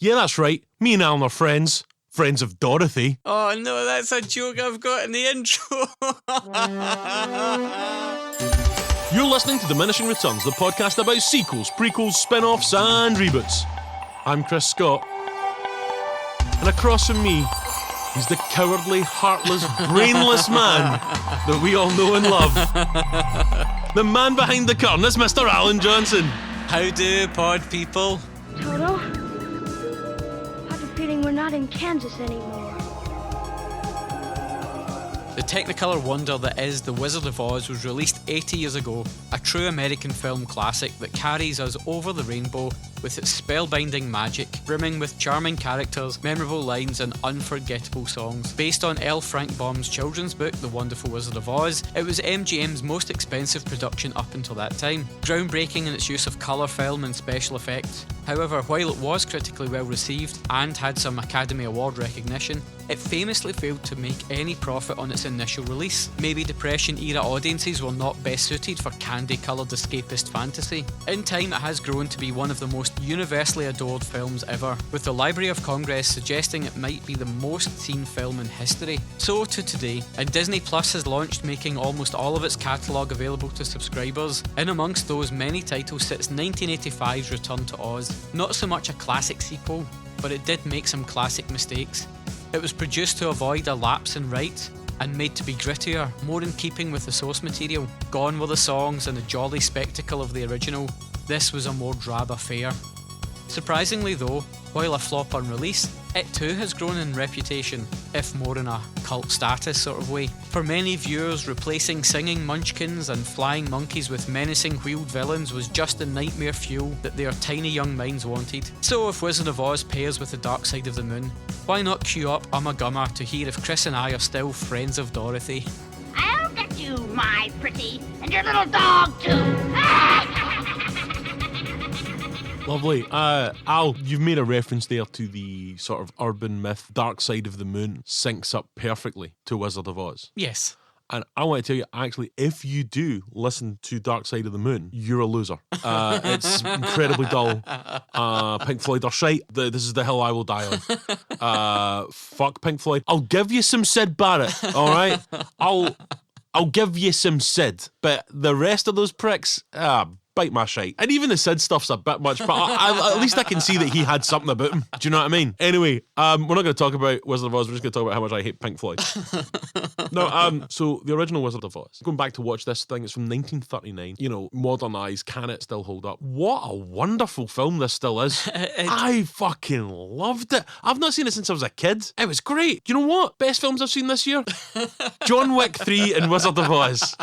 Yeah, that's right. Me and Alan are friends. Friends of Dorothy. Oh no, that's a joke I've got in the intro. You're listening to Diminishing Returns, the podcast about sequels, prequels, spin-offs and reboots. I'm Chris Scott. And across from me, he's the cowardly, heartless, brainless man that we all know and love. The man behind the curtain is Mr. Alan Johnson. How do, pod people? Toto, I have a feeling we're not in Kansas anymore. The technicolour wonder that is The Wizard of Oz was released 80 years ago, a true American film classic that carries us over the rainbow with its spellbinding magic, brimming with charming characters, memorable lines and unforgettable songs. Based on L. Frank Baum's children's book, The Wonderful Wizard of Oz, it was MGM's most expensive production up until that time, groundbreaking in its use of colour film and special effects. However, while it was critically well received and had some Academy Award recognition, it famously failed to make any profit on its initial release. Maybe Depression-era audiences were not best suited for candy-coloured escapist fantasy. In time, it has grown to be one of the most universally adored films ever, with the Library of Congress suggesting it might be the most seen film in history. So to today, and Disney Plus has launched, making almost all of its catalogue available to subscribers. In amongst those many titles sits 1985's Return to Oz. Not so much a classic sequel, but it did make some classic mistakes. It was produced to avoid a lapse in rights and made to be grittier, more in keeping with the source material. Gone were the songs and the jolly spectacle of the original. This was a more drab affair. Surprisingly though, while a flop on release, it too has grown in reputation, if more in a cult status sort of way. For many viewers, replacing singing munchkins and flying monkeys with menacing wheeled villains was just the nightmare fuel that their tiny young minds wanted. So if Wizard of Oz pairs with the dark side of the moon, why not cue up Ummagumma to hear if Chris and I are still friends of Dorothy? I'll get you, my pretty, and your little dog too. Lovely. Al, you've made a reference there to the sort of urban myth Dark Side of the Moon syncs up perfectly to Wizard of Oz. Yes. And I want to tell you, actually, if you do listen to Dark Side of the Moon, you're a loser. It's incredibly dull. Pink Floyd are shite. This is the hill I will die on. Fuck Pink Floyd. I'll give you some Sid Barrett, all right? I'll give you some Sid. But the rest of those pricks, bite my shite. And even the Sid stuff's a bit much, but at least I can see that he had something about him. Do you know what I mean? Anyway, we're not going to talk about Wizard of Oz, we're just going to talk about how much I hate Pink Floyd. No, so the original Wizard of Oz, going back to watch this thing, it's from 1939, modernised, can it still hold up? What a wonderful film this still is. I fucking loved it. I've not seen it since I was a kid. It was great. You know what? Best films I've seen this year? John Wick 3 and Wizard of Oz.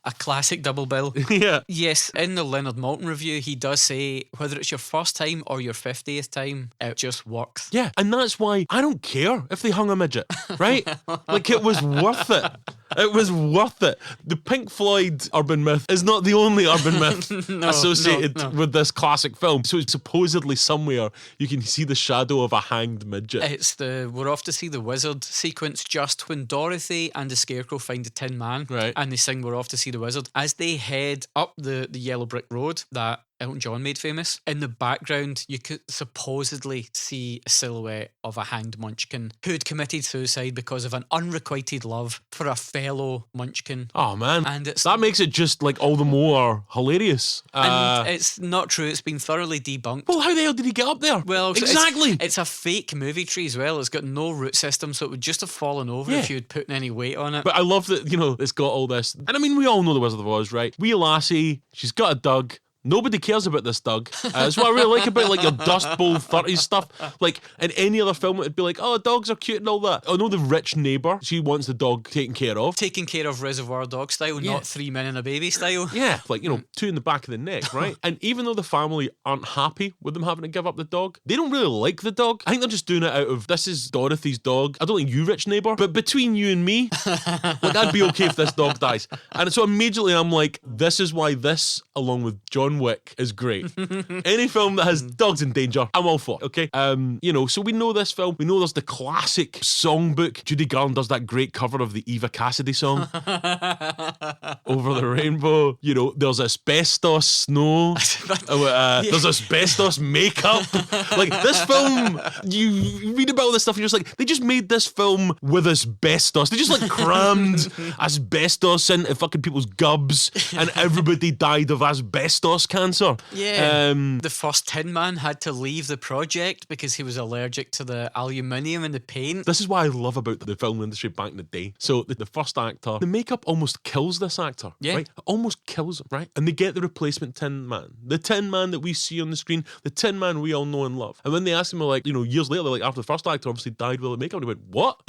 A classic double bill. Yeah. Yes, in the Leonard Maltin review, he does say whether it's your first time or your 50th time, it just works. Yeah, and that's why I don't care if they hung a midget, right? Like, it was worth it. It was worth it. The Pink Floyd urban myth is not the only urban myth associated with this classic film. So supposedly somewhere you can see the shadow of a hanged midget. It's the we're off to see the wizard sequence just when Dorothy and the Scarecrow find the Tin Man. Right. And they sing We're Off to See the Wizard. As they head up the yellow brick road that Elton John made famous, in the background you could supposedly see a silhouette of a hanged munchkin who'd committed suicide because of an unrequited love for a fellow munchkin. Oh man, and that makes it just like all the more hilarious. And it's not true, it's been thoroughly debunked. Well, how the hell did he get up there? Well, exactly. It's a fake movie tree as well. It's got no root system, so it would just have fallen over if you'd put any weight on it. But I love that, it's got all this. And I mean, we all know the Wizard of Oz, right? Wee lassie, she's got a dog. Nobody cares about this dog. That's what I really like about your Dust Bowl 30s stuff. Like, in any other film, it'd be like, oh, dogs are cute and all that. Oh, no, the rich neighbour, she wants the dog taken care of. Taken care of Reservoir Dog style, not 3 Men and a Baby style. Yeah, like, two in the back of the neck, right? And even though the family aren't happy with them having to give up the dog, they don't really like the dog. I think they're just doing it out of, this is Dorothy's dog. I don't think you, rich neighbour, but between you and me, like, I'd be okay if this dog dies. And so immediately I'm like, this is why this, along with John John Wick is great. Any film that has dogs in danger, I'm all for it, okay? So we know this film. We know there's the classic songbook. Judy Garland does that great cover of the Eva Cassidy song, Over the Rainbow. There's asbestos snow. There's asbestos makeup. Like, this film, you read about all this stuff and you're just like, they just made this film with asbestos. They just like crammed asbestos into fucking people's gubs and everybody died of asbestos cancer. Yeah. The first Tin Man had to leave the project because he was allergic to the aluminium in the paint. This is what I love about the film industry back in the day. So the first actor, the makeup almost kills this actor. Yeah. Right? It almost kills him, right? And they get the replacement Tin Man. The Tin Man that we see on the screen, the Tin Man we all know and love. And when they asked him, like, years later, like, after the first actor obviously died with the makeup, and he went, what?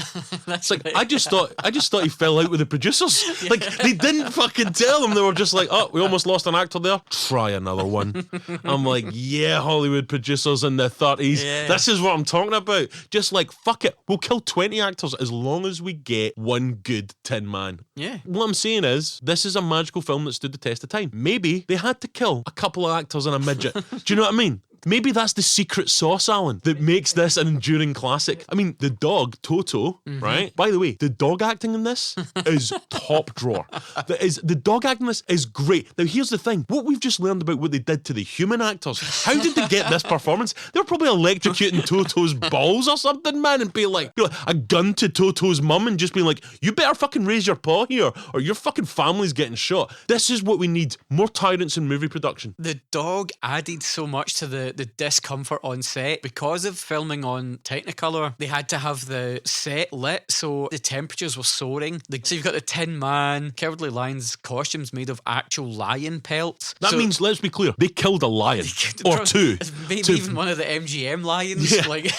That's like, right. I just thought he fell out with the producers. Yeah. Like, they didn't fucking tell him. They were just like, oh, we almost lost an actor there. Try another one. I'm like, yeah, Hollywood producers in the 30s. Yeah. This is what I'm talking about. Just like, fuck it. We'll kill 20 actors as long as we get one good Tin Man. Yeah. What I'm saying is, this is a magical film that stood the test of time. Maybe they had to kill a couple of actors and a midget. Do you know what I mean? Maybe that's the secret sauce, Alan, that makes this an enduring classic. I mean, the dog, Toto, right? By the way, the dog acting in this is top drawer. The dog acting in this is great. Now, here's the thing. What we've just learned about what they did to the human actors, how did they get this performance? They were probably electrocuting Toto's balls or something, man, and being like, a gun to Toto's mum and just being like, you better fucking raise your paw here or your fucking family's getting shot. This is what we need. More tyrants in movie production. The dog added so much to the discomfort on set. Because of filming on Technicolor, they had to have the set lit so the temperatures were soaring. So you've got the Tin Man, Cowardly Lion's costumes made of actual lion pelts. That means, let's be clear, they killed a lion. Or two. Maybe even one of the MGM lions. Yeah. Like...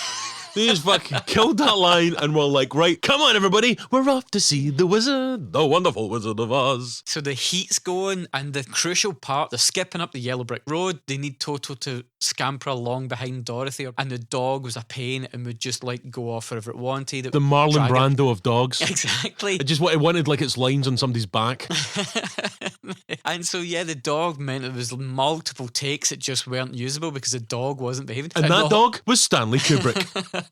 They just fucking killed that lion and were like, right, come on everybody, we're off to see the wizard, the wonderful Wizard of Oz. So the heat's going, and the crucial part, they're skipping up the yellow brick road. They need Toto to scamper along behind Dorothy, and the dog was a pain and would just like go off wherever it wanted. The Marlon Brando of dogs. Exactly. It wanted like its lines on somebody's back. And so yeah, the dog meant there was multiple takes that just weren't usable because the dog wasn't behaving. And that dog was Stanley Kubrick.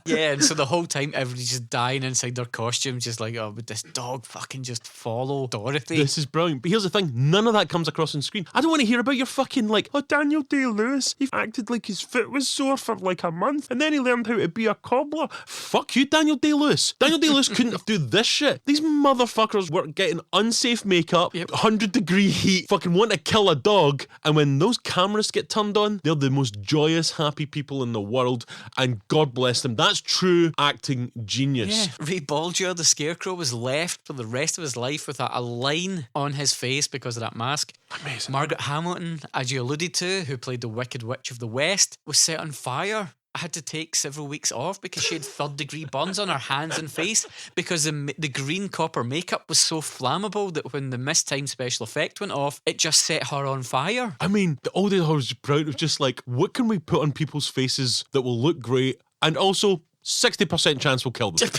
Yeah, and so the whole time everybody's just dying inside their costumes, just like, oh, would this dog fucking just follow Dorothy? This is brilliant. But here's the thing, none of that comes across on screen. I don't want to hear about your fucking like, oh, Daniel Day-Lewis, he acted like his foot was sore for like a month and then he learned how to be a cobbler. Fuck you, Daniel Day-Lewis. Daniel Day-Lewis couldn't do this shit. These motherfuckers were getting unsafe makeup, 100-degree heat, fucking want to kill a dog, and when those cameras get turned on, they're the most joyous, happy people in the world, and God bless them. That's true acting genius. Yeah. Ray Bolger, the Scarecrow, was left for the rest of his life with a line on his face because of that mask. Amazing. Margaret Hamilton, as you alluded to, who played the Wicked Witch of the West, was set on fire. I had to take several weeks off because she had third-degree burns on her hands and face because the green copper makeup was so flammable that when the mist-time special effect went off, it just set her on fire. I mean, all the I was proud of just like, what can we put on people's faces that will look great and also 60% chance we'll kill them.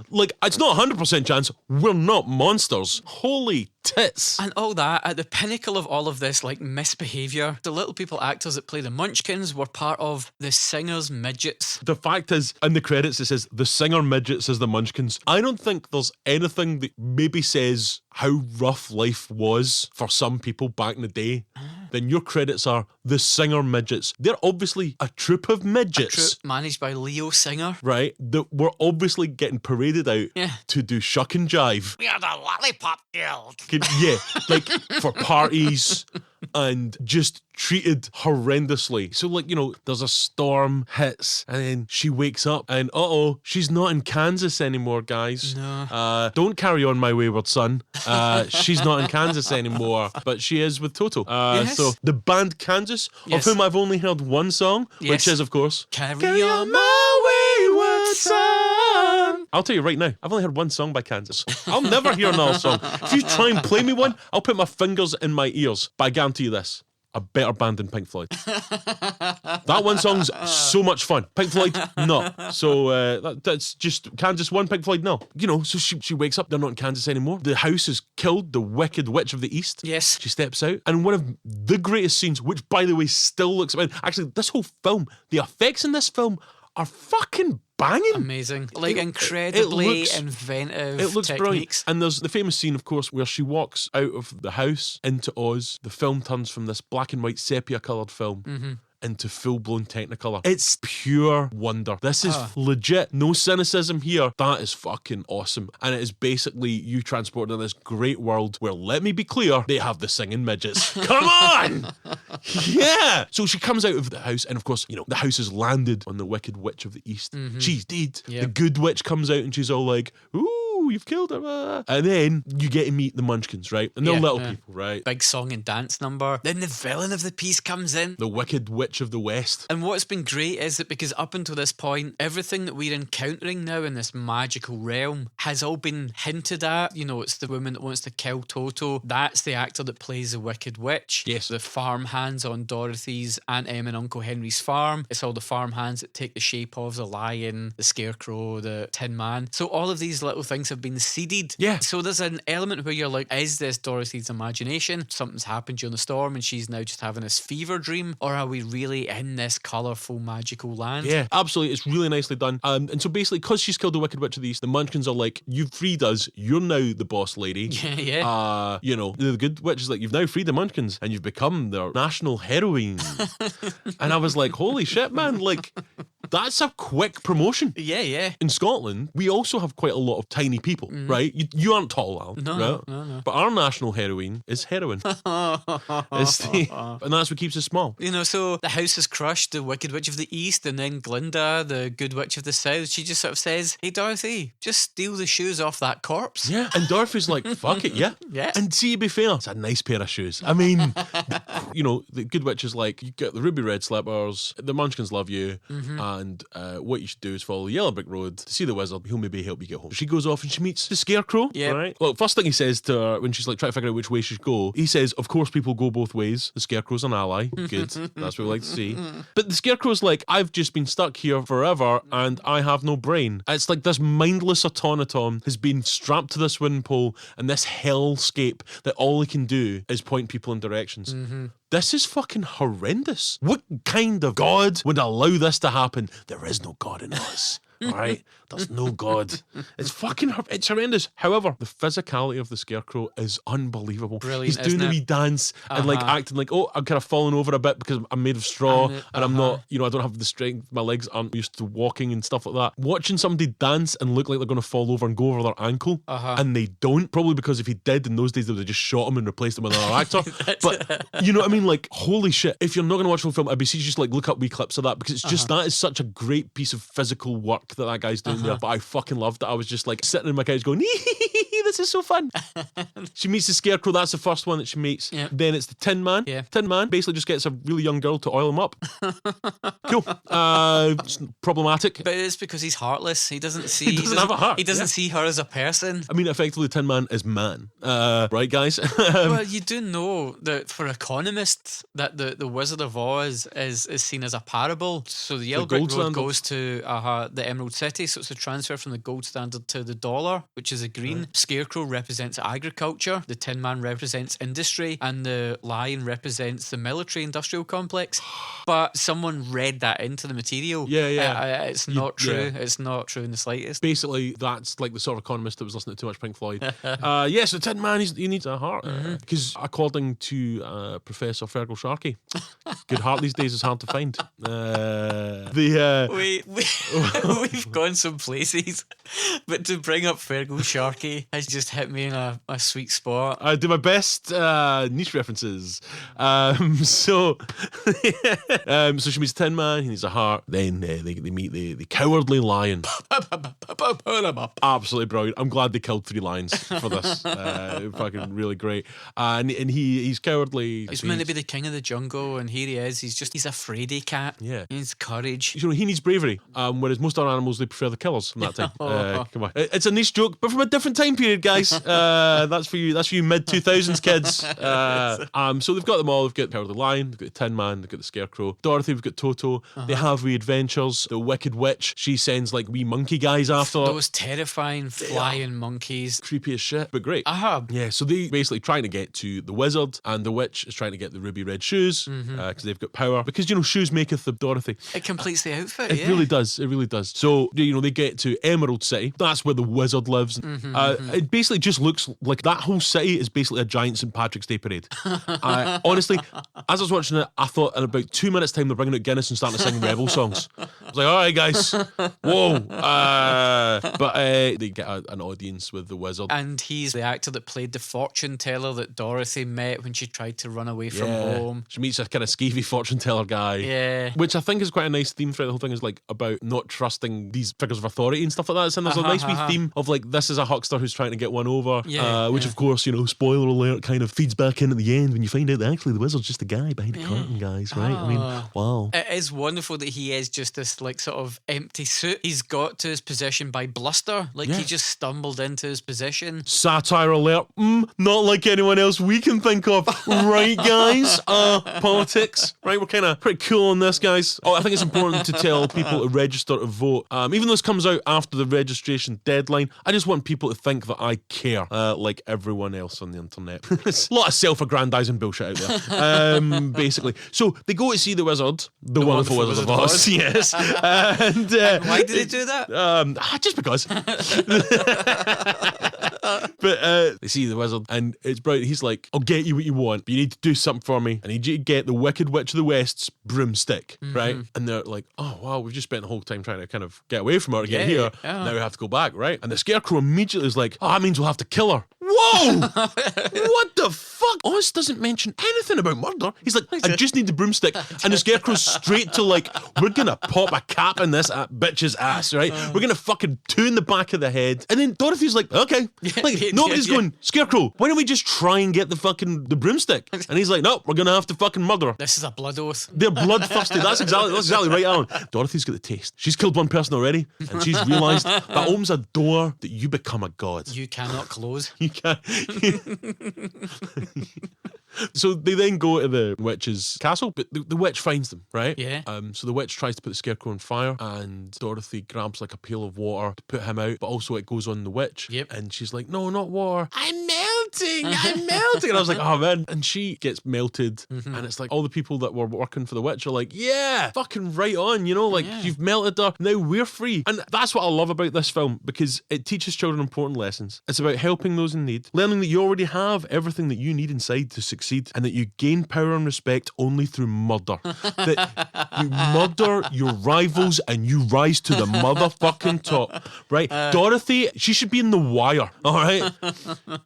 like it's not 100% chance. We're not monsters. Holy tits. And all that, at the pinnacle of all of this, like, misbehaviour, the little people actors that play the Munchkins were part of the Singers Midgets. The fact is, in the credits it says the singer midgets is the Munchkins. I don't think there's anything that maybe says how rough life was for some people back in the day. Then your credits are the Singer Midgets. They're obviously a troupe of midgets. A troupe managed by Leo Singer. Right, that were obviously getting paraded out to do shuck and jive. We are the Lollipop Guild. Yeah, like for parties and just treated horrendously. So like, you know, there's a storm hits and then she wakes up and she's not in Kansas anymore, guys. No. Don't carry on, my wayward son. She's not in Kansas anymore, but she is with Toto. So the band Kansas, of whom I've only heard one song, which is, of course, Carry on my wayward son. I'll tell you right now, I've only heard one song by Kansas. I'll never hear another song. If you try and play me one, I'll put my fingers in my ears. But I guarantee you this, a better band than Pink Floyd. That one song's so much fun. Pink Floyd, no. So that's just Kansas 1, Pink Floyd, no. You know, so she wakes up, they're not in Kansas anymore. The house is killed, the Wicked Witch of the East. Yes. She steps out, and one of the greatest scenes, which by the way still looks, actually this whole film, the effects in this film are fucking banging. Amazing. Like incredibly inventive It looks techniques. brilliant. And there's the famous scene, of course, where she walks out of the house into Oz. The film turns from this black and white sepia coloured film into full-blown technicolour. It's pure wonder. This is legit. No cynicism here. That is fucking awesome. And it is basically you transported in this great world where, let me be clear, they have the singing midgets. Come on! Yeah! So she comes out of the house, and of course, you know, the house has landed on the Wicked Witch of the East. She's dead. Yep. The good witch comes out and she's all like, ooh, you've killed her. And then you get to meet the Munchkins, right? And they're little people, right? Big song and dance number. Then the villain of the piece comes in. The Wicked Witch of the West. And what's been great is that because up until this point, everything that we're encountering now in this magical realm has all been hinted at. You know, it's the woman that wants to kill Toto. That's the actor that plays the Wicked Witch. Yes. The farm hands on Dorothy's Aunt Em and Uncle Henry's farm. It's all the farm hands that take the shape of the lion, the scarecrow, the tin man. So all of these little things have been seeded. Yeah. So there's an element where you're like, is this Dorothy's imagination? Something's happened during the storm and she's now just having this fever dream? Or are we really in this colourful, magical land? Yeah, absolutely. It's really nicely done. And so basically, because she's killed the Wicked Witch of the East, the Munchkins are like, you've freed us. You're now the boss lady. Yeah. You know, the good witch is like, you've now freed the Munchkins and you've become their national heroine. And I was like, holy shit, man. Like, that's a quick promotion. Yeah. In Scotland, we also have quite a lot of tiny people, right? You aren't tall, Al. No. But our national heroine is heroin. And that's what keeps us small. You know, so the house is crushed, the Wicked Witch of the East, and then Glinda, the Good Witch of the South, she just sort of says, hey, Dorothy, just steal the shoes off that corpse. Yeah, and Dorothy's like, fuck it, yeah. Yeah. And see, to be fair, it's a nice pair of shoes. I mean, you know, the Good Witch is like, you get the ruby red slippers, the Munchkins love you, and what you should do is follow the yellow brick road to see the wizard. He'll maybe help you get home. She goes off and she meets the Scarecrow, right? Well, first thing he says to her when she's like trying to figure out which way she should go, he says, of course people go both ways. The Scarecrow's an ally. Good. That's what we like to see. But the Scarecrow's like, I've just been stuck here forever and I have no brain. It's like this mindless automaton has been strapped to this wind pole and this hellscape that all he can do is point people in directions. This is fucking horrendous. What kind of God would allow this to happen? There is no God in us. All right? There's no God. It's horrendous. However, the physicality of the Scarecrow is unbelievable. Brilliant, He's doing the wee dance and like acting like, oh, I'm kind of falling over a bit because I'm made of straw and I'm not, you know, I don't have the strength. My legs aren't used to walking and stuff like that. Watching somebody dance and look like they're going to fall over and go over their ankle and they don't, probably because if he did in those days, they would have just shot him and replaced him with another actor. But you know what I mean? Like, holy shit. If you're not going to watch the film, I'd be just like look up wee clips of that because it's just that is such a great piece of physical work that guy's doing there. But I fucking loved it. I was just like sitting in my couch going, this is so fun. She meets the Scarecrow. That's the first one that she meets. Yep. Then it's the Tin Man. Yeah. Tin Man basically just gets a really young girl to oil him up. Cool. It's problematic. But it's because he's heartless. He doesn't see. He doesn't have a heart. He doesn't see her as a person. I mean, effectively, Tin Man is man. Right, guys? Well, you do know that for economists, that the Wizard of Oz is seen as a parable. So the yellow brick road goes to the Emerald City, so it's a transfer from the gold standard to the dollar, which is a green. Right. Scarecrow represents agriculture, the Tin Man represents industry, and the lion represents the military-industrial complex. But someone read that into the material. Yeah. It's not true. Yeah. It's not true in the slightest. Basically, that's like the sort of economist that was listening to too much Pink Floyd. Yes, the Tin Man, he needs a heart. Because according to Professor Fergal Sharkey, good heart these days is hard to find. We've gone some places, but to bring up Fergal Sharkey has just hit me in a sweet spot. I do my best niche references. So she meets Tin Man, he needs a heart. Then they meet the cowardly lion. Absolutely brilliant. I'm glad they killed 3 lions for this. Fucking really great. And he's cowardly. He's meant to be the king of the jungle, and here he is. He's a fraidy cat. Yeah. He needs courage. You know, he needs bravery. Whereas most other animals, they prefer the killers from that time. Come on. It's a niche joke, but from a different time period. period, guys. That's for you. That's for you mid 2000s kids. So they've got them all. They've got Power of the Lion. They've got the Tin Man. They've got the Scarecrow. Dorothy. We've got Toto. They have wee adventures. The Wicked Witch. She sends like wee monkey guys after. Those terrifying flying monkeys. Creepy as shit, but great. Uh-huh. Yeah. So they basically trying to get to the wizard, and the witch is trying to get the ruby red shoes because they've got power. Because shoes maketh the Dorothy. It completes the outfit. It really does. It really does. So they get to Emerald City. That's where the wizard lives. It basically just looks like that whole city is basically a giant St. Patrick's Day parade. Honestly, as I was watching it, I thought in about 2 minutes' time they're bringing out Guinness and starting to sing Rebel songs. I was like, all right, guys, whoa. But they get an audience with the wizard. And he's the actor that played the fortune teller that Dorothy met when she tried to run away from home. She meets a kind of skeevy fortune teller guy. Yeah. Which I think is quite a nice theme throughout the whole thing, is like about not trusting these figures of authority and stuff like that. And there's a nice wee theme of like, this is a huckster who's trying to get one over. Which of course, spoiler alert, kind of feeds back in at the end when you find out that actually the wizard's just a guy behind the curtain, guys, right? I mean, wow. It is wonderful that he is just this like sort of empty suit. He's got to his position by bluster. Like he just stumbled into his position. Satire alert. Not like anyone else we can think of. Right, guys? Politics. Right, we're kind of pretty cool on this, guys. I think it's important to tell people to register to vote. Even though this comes out after the registration deadline, I just want people to think that I care, like everyone else on the internet. There's a lot of self-aggrandizing bullshit out there, basically. So they go to see the wizard, the wonderful Wizard of Oz. Yes. And why did they do that? Just because. But they see the wizard, and it's brilliant. He's like, I'll get you what you want, but you need to do something for me. I need you to get the Wicked Witch of the West's broomstick, right? And they're like, oh, wow, we've just spent the whole time trying to kind of get away from her to get here. Now we have to go back, right? And the Scarecrow immediately is like, oh, that means we'll have to kill her. Whoa! What the fuck? Oz doesn't mention anything about murder. He's like, I just need the broomstick. And the Scarecrow's straight to like, we're gonna pop a cap in this bitch's ass, right? We're gonna fucking 2 in the back of the head. And then Dorothy's like, okay. Like, nobody's going, Scarecrow, why don't we just try and get the broomstick? And he's like, no, we're gonna have to fucking murder her. This is a blood oath. They're bloodthirsty. That's exactly right, Alan. Dorothy's got the taste. She's killed one person already, and she's realised that opens a door that you become a god. You cannot close. You can't. So they then go to the witch's castle, but the witch finds them, right? Yeah. So the witch tries to put the Scarecrow on fire, and Dorothy grabs like a pail of water to put him out, but also it goes on the witch. Yep. And she's like, no, not water. I'm melting. And I was like, oh man. And she gets melted, and it's like all the people that were working for the witch are like, yeah, fucking right on, you've melted her. Now we're free. And that's what I love about this film, because it teaches children important lessons. It's about helping those in need, learning that you already have everything that you need inside to succeed, and that you gain power and respect only through murder. That you murder your rivals and you rise to the motherfucking top, right? Dorothy, she should be in The Wire, all right?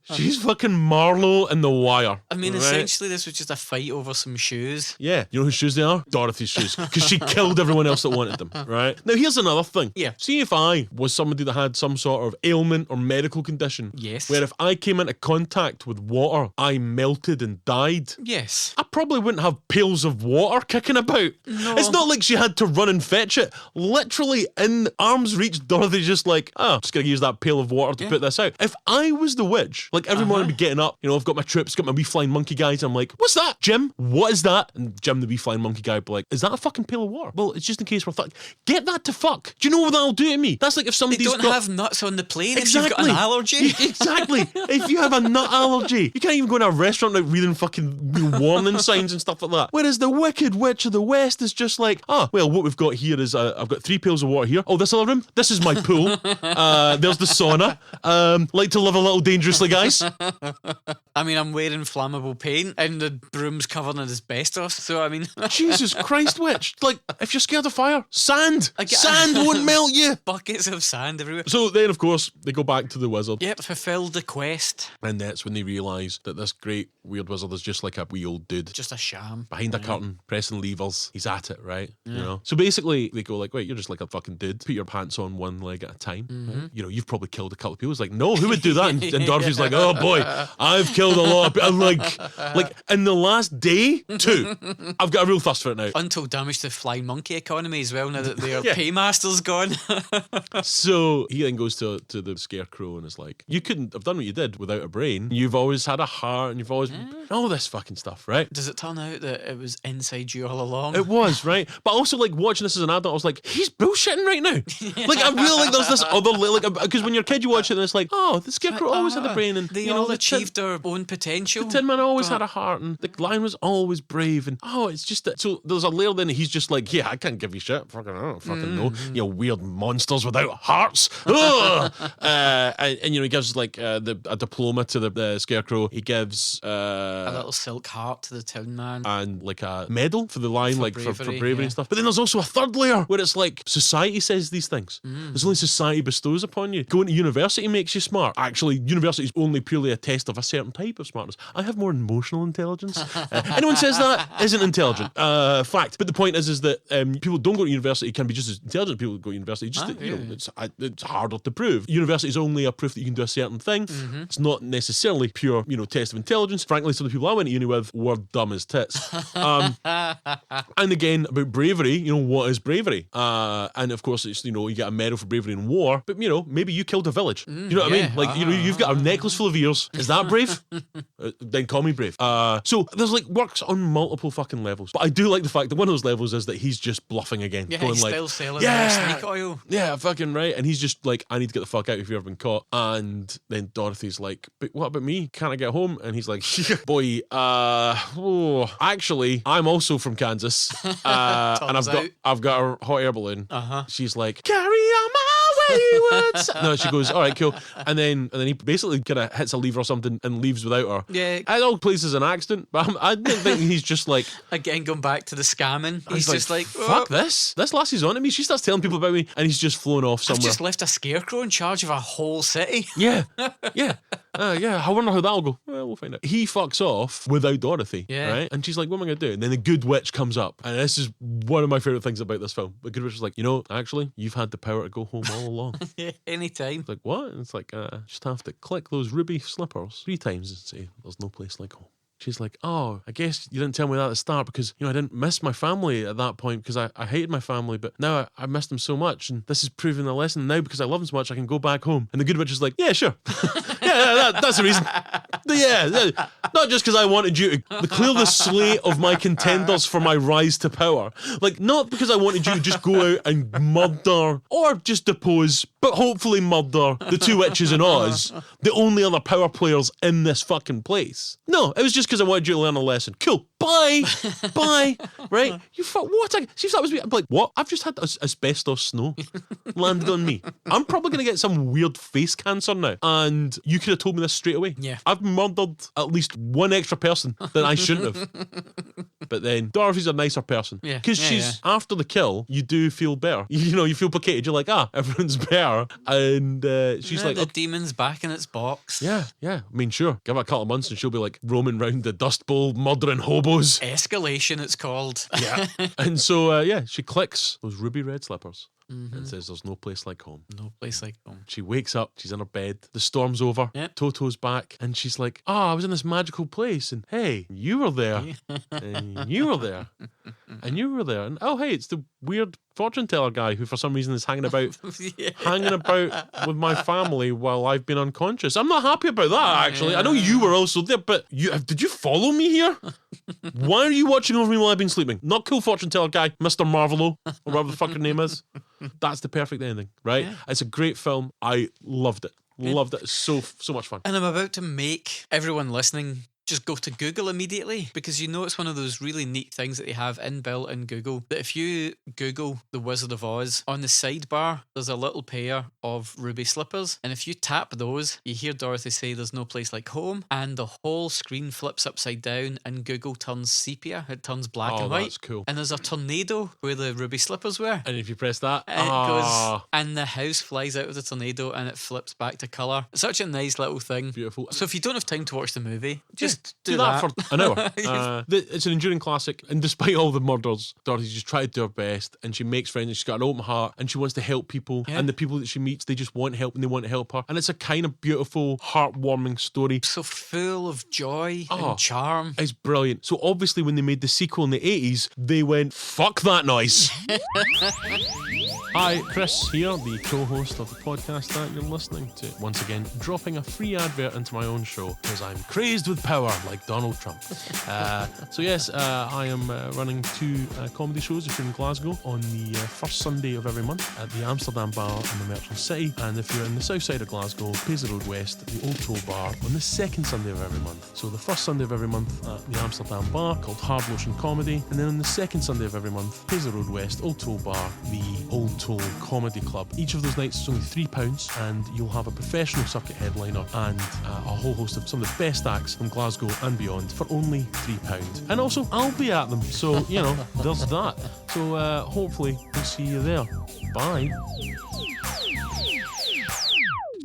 She's fucking Marlowe in The Wire. I mean, right? Essentially, this was just a fight over some shoes. Yeah. You know whose shoes they are? Dorothy's shoes. Because she killed everyone else that wanted them, right? Now, here's another thing. Yeah. See, if I was somebody that had some sort of ailment or medical condition, yes, where if I came into contact with water, I melted and died. Yes. I probably wouldn't have pails of water kicking about. No. It's not like she had to run and fetch it. Literally in arm's reach, Dorothy's just like, just gonna use that pail of water to put this out. If I was the witch, like every morning I'd be getting up, I've got my troops, got my wee flying monkey guys, I'm like, what's that, Jim? What is that? And Jim, the wee flying monkey guy, would be like, is that a fucking pail of water? Well, it's just in case we're get that to fuck. Do you know what that'll do to me? That's like if somebody's They don't have nuts on the plane exactly. if you've got an allergy. Exactly. If you have a nut allergy, you can't even go in a restaurant without reading fucking warning signs and stuff like that. Whereas the Wicked Witch of the West is just like, well, what we've got here is I've got 3 pails of water here. Oh, this other room? This is my pool. There's the sauna. Like to live a little dangerously, guys. I mean, I'm wearing flammable paint and the broom's covered in asbestos, so I mean... Jesus Christ, witch. Like, if you're scared of fire, sand. Sand won't melt you. Buckets of sand everywhere. So then, of course, they go back to the wizard. Yep, fulfilled the quest. And that's when they realise that this great weird wizard is just like a wee old dude. Just a sham. Behind a curtain, pressing levers. He's at it, right? So basically, they go like, wait, you're just like a fucking dude. Put your pants on one leg at a time. Right? You've probably killed a couple of people. It's like, no, who would do that? And Dorothy's like, oh boy, boy, I've killed a lot of people. Like in the last day, 2. I've got a real thirst for it now. Untold damage to the flying monkey economy as well, now that their Yeah. paymaster's gone. So he then goes to the scarecrow and is like, you couldn't have done what you did without a brain. You've always had a heart and you've always all this fucking stuff, right? Does it turn out that it was inside you all along? It was, right? But also, like, watching this as an adult, I was like, he's bullshitting right now. Like, I really like there's this other, like, because when you're a kid, you watch it and it's like, oh, the scarecrow always had a brain, and they you know, all the achieved their own potential. Tin Man always had a heart, and the lion was always brave, and it's just that. So there's a layer then he's just like, yeah, I can't give you shit. Fucking, I don't fucking know. You know, weird monsters without hearts. And you know, he gives like a diploma to the scarecrow. He gives a little silk heart to the Tin Man. And like a medal for the lion, like for bravery yeah. and stuff. But then there's also a third layer where it's like society says these things. There's only society bestows upon you. Going to university makes you smart. Actually, university is only purely a test of a certain type of smartness. I have more emotional intelligence. Anyone says that isn't intelligent. Fact. But the point is that people who don't go to university can be just as intelligent as people who go to university. Just that, you know, it's harder to prove. University is only a proof that you can do a certain thing. It's not necessarily pure, you know, test of intelligence. Frankly, some of the people I went to uni with were dumb as tits. And again, about bravery, you know, what is bravery? And of course, it's, you know, you get a medal for bravery in war, but, you know, maybe you killed a village. You know what I mean? Like, you know, you've got a necklace full of ears. Is that brave? Then call me brave. So there's like works on multiple fucking levels. But I do like the fact that one of those levels is that he's just bluffing again. Yeah, going he's like, still selling snake oil. Yeah, fucking right. And he's just like, I need to get the fuck out if you've ever been caught. And then Dorothy's like, but what about me? Can't I get home? And he's like, boy, actually, I'm also from Kansas. And I've got a hot air balloon. She's like, carry on my wayward. No, she goes, all right, cool. And then he basically kind of hits a lever or something and leaves without her. Yeah. It all plays as an accident, but I didn't think he's just like, again, going back to the scamming. He's just like, fuck this. This lassie's on to me. She starts telling people about me, and he's just flown off somewhere. I've just left a scarecrow in charge of a whole city. Yeah. I wonder how that'll go. Well, we'll find out. He fucks off without Dorothy, right? And she's like, what am I going to do? And then the good witch comes up. And this is one of my favourite things about this film. The good witch is like, you know, actually, you've had the power to go home all along. Anytime. It's like, what? And it's like, just have to click those ruby slippers 3 times and say, there's no place like home. She's like, oh, I guess you didn't tell me that at the start because, you know, I didn't miss my family at that point because I hated my family, but now I missed them so much, and this is proving the lesson. Now, because I love them so much, I can go back home. And the good witch is like, yeah, sure. That's the reason. Yeah, not just because I wanted you to clear the slate of my contenders for my rise to power. Like, not because I wanted you to just go out and murder or just depose, but hopefully murder the 2 witches in Oz, the only other power players in this fucking place. No, it was just because I wanted you to learn a lesson. Cool. Bye. Right? You fuck. What? See if that was me. I'm like, what? I've just had asbestos snow landed on me. I'm probably going to get some weird face cancer now. And you could have told me this straight away. Yeah. I've murdered at least one extra person that I shouldn't have. But then Dorothy's a nicer person. Yeah. Because she's, after the kill, you do feel better. You know, you feel placated. You're like, everyone's better. And she's like, the demon's back in its box. yeah. I mean, sure. Give it a couple of months and she'll be like roaming around the Dust Bowl murdering hobos. Escalation, it's called. Yeah. And so, she clicks those ruby red slippers and says, there's no place like home. No place like home. She wakes up, she's in her bed, the storm's over, Yep. Toto's back, and she's like, I was in this magical place, and hey, you were there, and you were there, and you were there, and oh, hey, it's the weird fortune teller guy who for some reason is hanging about with my family while I've been unconscious. I'm not happy about that, actually. I know you were also there, but did you follow me here? Why are you watching over me while I've been sleeping? Not cool fortune teller guy, Mr. Marvelo, or whatever the fuck her name is. That's the perfect ending, right? Yeah. It's a great film. I loved it. Loved it. It's so much fun. And I'm about to make everyone listening just go to Google immediately, because you know it's one of those really neat things that they have inbuilt in Google, that if you Google The Wizard of Oz, on the sidebar there's a little pair of ruby slippers, and if you tap those, you hear Dorothy say there's no place like home, and the whole screen flips upside down and Google turns sepia. It turns black and white. That's cool. And there's a tornado where the ruby slippers were, and if you press that, it goes, and the house flies out of the tornado and it flips back to colour. Such a nice little thing. Beautiful. So if you don't have time to watch the movie, just just do that for an hour. It's an enduring classic, and despite all the murders, Dorothy just tried to do her best, and she makes friends, and she's got an open heart, and she wants to help people, and the people that she meets, they just want help, and they want to help her, and it's a kind of beautiful, heartwarming story. So full of joy and charm. It's brilliant. So obviously when they made the sequel in the 80s, they went, fuck that noise. Hi, Chris here, the co-host of the podcast that you're listening to. Once again, dropping a free advert into my own show, because I'm crazed with power like Donald Trump. So yes, I am running 2 comedy shows if you're in Glasgow on the first Sunday of every month at the Amsterdam Bar in the Merchant City, and if you're in the south side of Glasgow, Paisley Road West, the Old Toll Bar on the second Sunday of every month. So the first Sunday of every month at the Amsterdam Bar called Hard Lotion Comedy, and then on the second Sunday of every month, Paisley Road West, Old Toll Bar, the Old Toll Comedy Club. Each of those nights is only £3, and you'll have a professional circuit headliner and a whole host of some of the best acts from Glasgow and beyond for only £3. And also, I'll be at them, so, you know, there's that. So hopefully we'll see you there. Bye.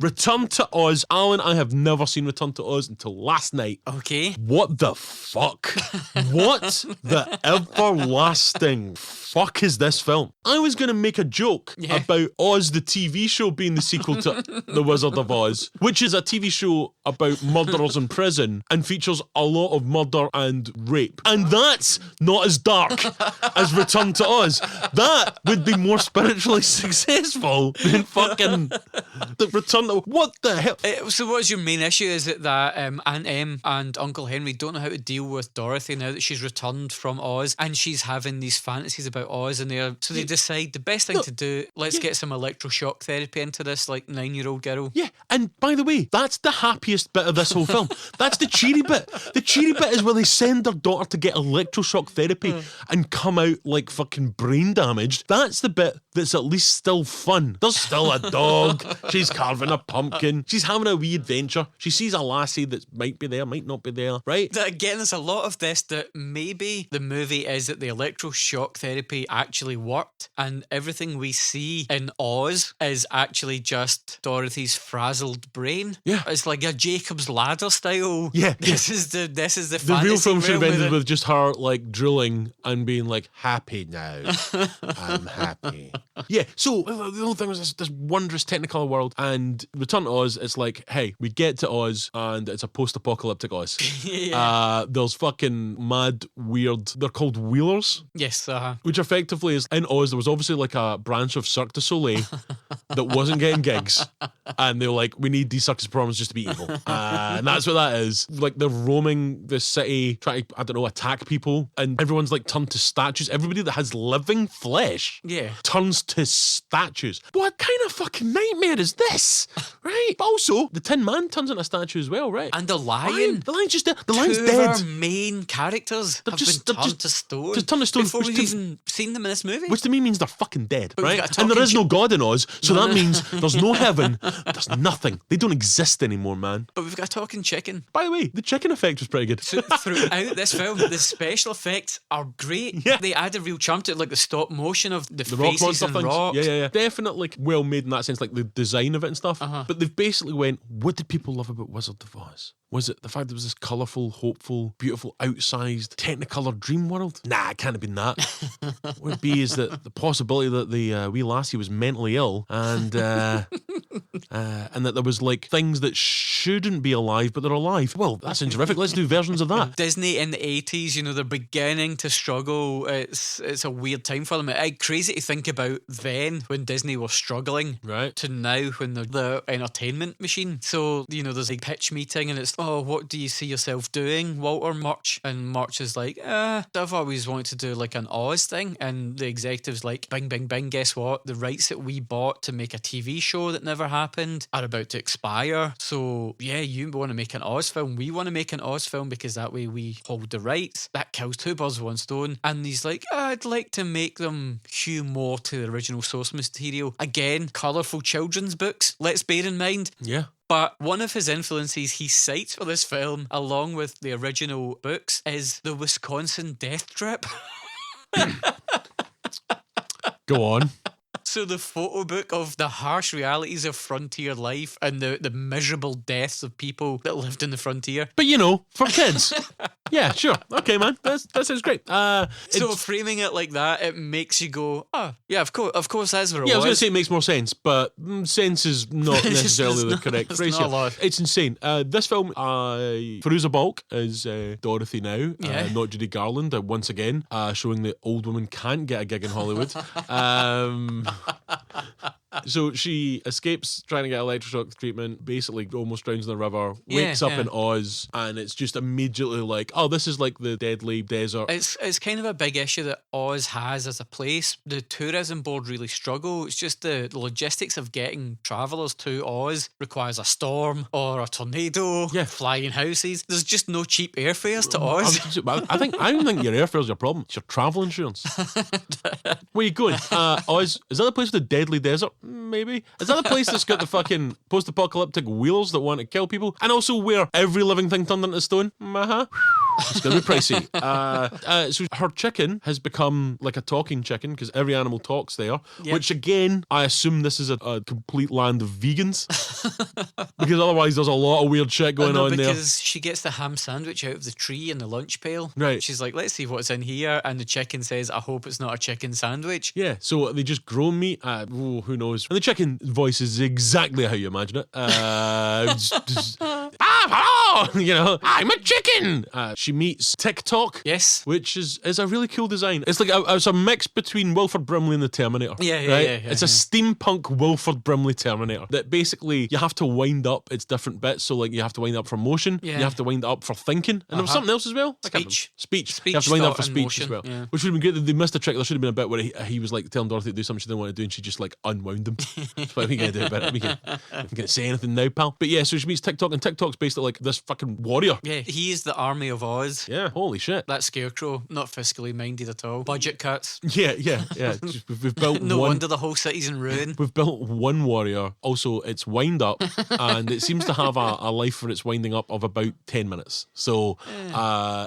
Return to Oz. Alan, I have never seen Return to Oz until last night. Okay. What the fuck? What the everlasting fuck is this film? I was going to make a joke about Oz the TV show being the sequel to The Wizard of Oz, which is a TV show about murderers in prison and features a lot of murder and rape. And that's not as dark as Return to Oz. That would be more spiritually successful than fucking the Return to... What the hell? So what's your main issue? Is it that Aunt Em and Uncle Henry don't know how to deal with Dorothy now that she's returned from Oz, and she's having these fantasies about Oz, and so they decide the best thing to do, let's get some electroshock therapy into this 9-year-old girl. Yeah, and by the way, that's the happiest bit of this whole film. That's the cheery bit. The cheery bit is where they send their daughter to get electroshock therapy and come out like fucking brain damaged. That's the bit that's at least still fun. There's still a dog. She's carving a pumpkin. She's having a wee adventure. She sees a lassie that might be there, might not be there, right? Again, there's a lot of this that maybe the movie is that the electroshock therapy actually worked, and everything we see in Oz is actually just Dorothy's frazzled brain. Yeah. It's like a Jacob's Ladder style. Yeah. This is the The real film should have ended with just her like drilling and being like, happy now. I'm happy. Yeah, so the whole thing was this wondrous Technicolor world, and Return to Oz, it's like, hey, we get to Oz and it's a post-apocalyptic Oz. There's fucking mad, weird, they're called wheelers. Yes, Which effectively is, in Oz, there was obviously like a branch of Cirque du Soleil that wasn't getting gigs, and they were like, we need these circus performers just to be evil. And that's what that is. Like, they're roaming the city, trying to, I don't know, attack people, and everyone's like turned to statues. Everybody that has living flesh turns to statues. What kind of fucking nightmare is this? Right? But also, the Tin Man turns into a statue as well, right? And the lion. The lion's just dead. The lion's Two dead. of our main characters have been turned to stone. Just turned to stone. Before we've even seen them in this movie. Which to me means they're fucking dead, But right? And there is no God in Oz, so that means there's no heaven, there's nothing. They don't exist anymore, man. But we've got a talking chicken. By the way, the chicken effect was pretty good. So throughout this film, the special effects are great. Yeah. They add a real charm to it, like the stop motion of the The rock faces monster and things. rocks. Yeah. Definitely well made in that sense, like the design of it and stuff. But they've basically went, what did people love about Wizard of Oz? Was it the fact there was this colourful, hopeful, beautiful, outsized, Technicolor dream world? Nah, it can't have been that. What would be is that the possibility that the wee lassie was mentally ill and that there was like things that shouldn't be alive but they're alive. Well, that sounds terrific. Let's do versions of that. Disney in the 80s, they're beginning to struggle. It's a weird time for them. It's crazy to think about then when Disney was struggling, right, to now when they're the entertainment machine. So, there's a pitch meeting and it's, oh, what do you see yourself doing, Walter Murch? And Murch is like, I've always wanted to do like an Oz thing. And the executive's like, bing, bing, bing, guess what? The rights that we bought to make a TV show that never happened are about to expire. So, yeah, you want to make an Oz film. We want to make an Oz film because that way we hold the rights. That kills two birds with one stone. And he's like, I'd like to make them hew more to the original source material. Again, colourful children's books, let's bear in mind. Yeah. But one of his influences he cites for this film, along with the original books, is the Wisconsin death trip. Go on. So the photo book of the harsh realities of frontier life and the miserable deaths of people that lived in the frontier. But for kids. Yeah, sure. Okay, man. That sounds great. So framing it like that, it makes you go, oh, yeah, of course that's what it was. I was going to say it makes more sense, but sense is not necessarily the correct phrase here. It's insane. This film, Fairuza Balk is Dorothy now, not Judy Garland, once again, showing that old women can't get a gig in Hollywood. So she escapes trying to get electroshock treatment, basically almost drowns in the river, wakes up in Oz, and it's just immediately like, oh, this is like the deadly desert. It's kind of a big issue that Oz has as a place. The tourism board really struggle. It's just the logistics of getting travellers to Oz requires a storm or a tornado, flying houses. There's just no cheap airfares to Oz. I don't think your airfare's your problem. It's your travel insurance. Where are you going? Oz, is that the place with the deadly desert? Maybe. Is that the place that's got the fucking post-apocalyptic wheels that want to kill people? And also where every living thing turned into stone? It's going to be pricey. So her chicken has become like a talking chicken because every animal talks there, which again, I assume this is a complete land of vegans because otherwise there's a lot of weird shit going on there. Because she gets the ham sandwich out of the tree in the lunch pail. Right. She's like, let's see what's in here. And the chicken says, I hope it's not a chicken sandwich. Yeah, so they just grow meat. Who knows? And the chicken voice is exactly how you imagine it. Hello! I'm a chicken! She meets TikTok. Yes. Which is a really cool design. It's like it's a mix between Wilford Brimley and the Terminator. Yeah. It's a steampunk Wilford Brimley Terminator that basically you have to wind up its different bits. So like you have to wind up for motion, you have to wind it up for thinking, and there was something else as well. Speech. You have to wind up for speech as well. Yeah. Which would have been good. They missed a trick. There should have been a bit where he was like telling Dorothy to do something she didn't want to do, and she just like unwound him. What are we gonna do about it? We can't say anything now, pal. But yeah, so she meets TikTok, and TikTok's basically like this fucking warrior. Yeah, he is the army of Oz. Yeah, holy shit. That scarecrow, not fiscally minded at all. Budget cuts. Yeah. We've built no wonder the whole city's in ruin. We've built one warrior. Also, it's wind up, and it seems to have a life for its winding up of about 10 minutes. So,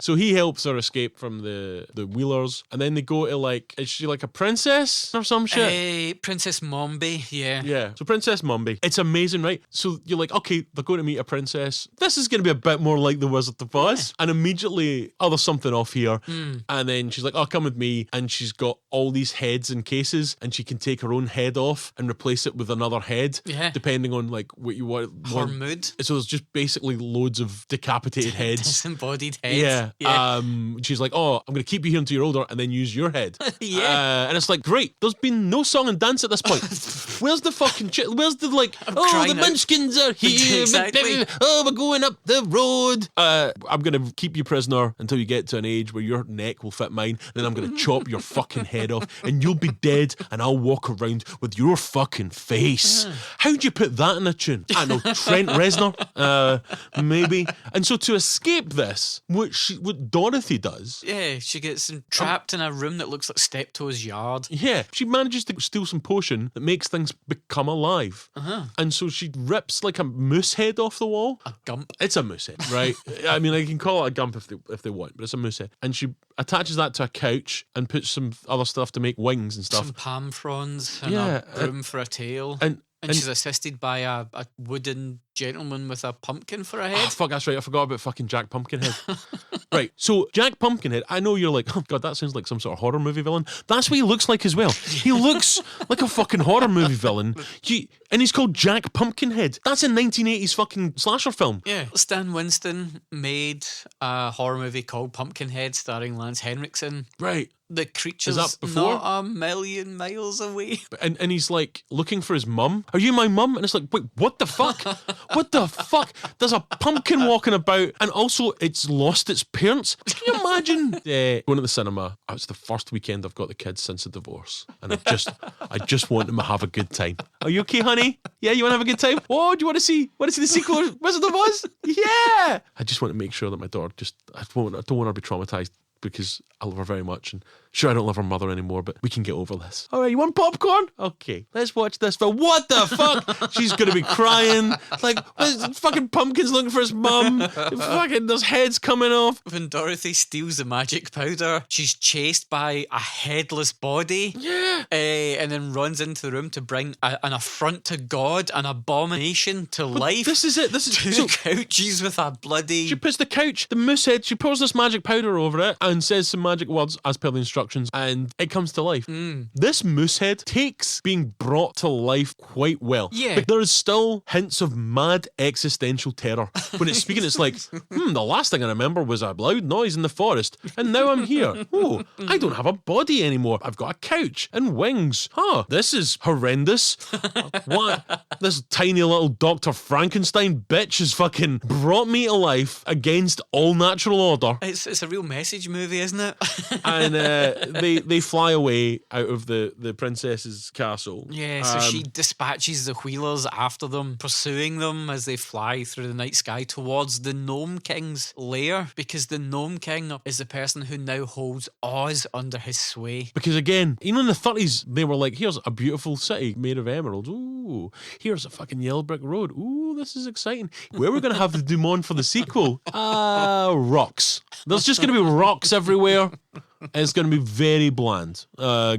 so he helps her escape from the Wheelers, and then they go to like, is she like a princess or some shit? Princess Mombi, yeah. Yeah, so Princess Mombi. It's amazing, right? So you're like, okay, they're going to meet a princess. This is going to be a bit more like The Wizard of Oz. And immediately, there's something off here. And then she's like, oh, come with me. And she's got all these heads in cases, and she can take her own head off and replace it with another head, depending on like what you want. Her mood. So there's just basically loads of decapitated heads. Disembodied heads. Yeah. She's like, oh, I'm going to keep you here until you're older and then use your head. And it's like, great. There's been no song and dance at this point. Where's the fucking shit? Where's the like, the munchkins are here. Exactly. We're going up the road. I'm going to keep you prisoner until you get to an age where your neck will fit mine. Then I'm going to chop your fucking head off and you'll be dead and I'll walk around with your fucking face. How'd you put that in a tune? I don't know, Trent Reznor? Maybe. And so to escape this, what Dorothy does. Yeah, she gets trapped in a room that looks like Steptoe's yard. Yeah, she manages to steal some potion that makes things become alive. And so she rips like a moose head off the wall. A gump. It's a moose head, right? I mean, I can call it a gump if they want, but it's a moose head. And she attaches that to a couch and puts some other stuff to make wings and stuff. Some palm fronds and a broom for a tail. And she's assisted by a wooden gentleman with a pumpkin for a head. Oh, fuck, that's right. I forgot about fucking Jack Pumpkinhead. Right, so Jack Pumpkinhead, I know you're like, oh God, that sounds like some sort of horror movie villain. That's what he looks like as well. He looks like a fucking horror movie villain. And he's called Jack Pumpkinhead. That's a 1980s fucking slasher film. Yeah. Stan Winston made a horror movie called Pumpkinhead starring Lance Henriksen. Right. The creature's not a million miles away. And he's like looking for his mum. Are you my mum? And it's like, wait, what the fuck? What the fuck? There's a pumpkin walking about, and also it's lost its parents. Can you imagine going to the cinema? It's the first weekend I've got the kids since the divorce, and I just want them to have a good time. Are you okay, honey? Yeah, you want to have a good time? Oh, do you want to see the sequel of Wizard of Oz? Yeah. I just want to make sure that my daughter I don't want her to be traumatized because I love her very much. And sure, I don't love her mother anymore, but we can get over this. All right, you want popcorn? Okay, let's watch this film. What the fuck? She's going to be crying. Like, fucking Pumpkin's looking for his mum. Fucking, there's heads coming off. When Dorothy steals the magic powder, she's chased by a headless body. Yeah. And then runs into the room to bring an affront to God, an abomination to life. This is it. This is Two couches with a bloody... She puts the couch, the moose head, she pours this magic powder over it and says some magic words as per the instructions, and it comes to life. This moose head takes being brought to life quite well. Yeah. But there is still hints of mad existential terror. When it's speaking, it's like, the last thing I remember was a loud noise in the forest, and now I'm here. Oh, I don't have a body anymore. I've got a couch and wings. Huh, this is horrendous. What? This tiny little Dr. Frankenstein bitch has fucking brought me to life against all natural order. It's a real message movie, isn't it? And they fly away out of the princess's castle. Yeah, so she dispatches the wheelers after them, pursuing them as they fly through the night sky towards the Gnome King's lair, because the Gnome King is the person who now holds Oz under his sway. Because again, in the 30s, they were like, here's a beautiful city made of emeralds. Ooh, here's a fucking yellow brick road. Ooh, this is exciting. Where are we going to have the Dumont for the sequel? Rocks. There's just going to be rocks everywhere. It's going to be very bland.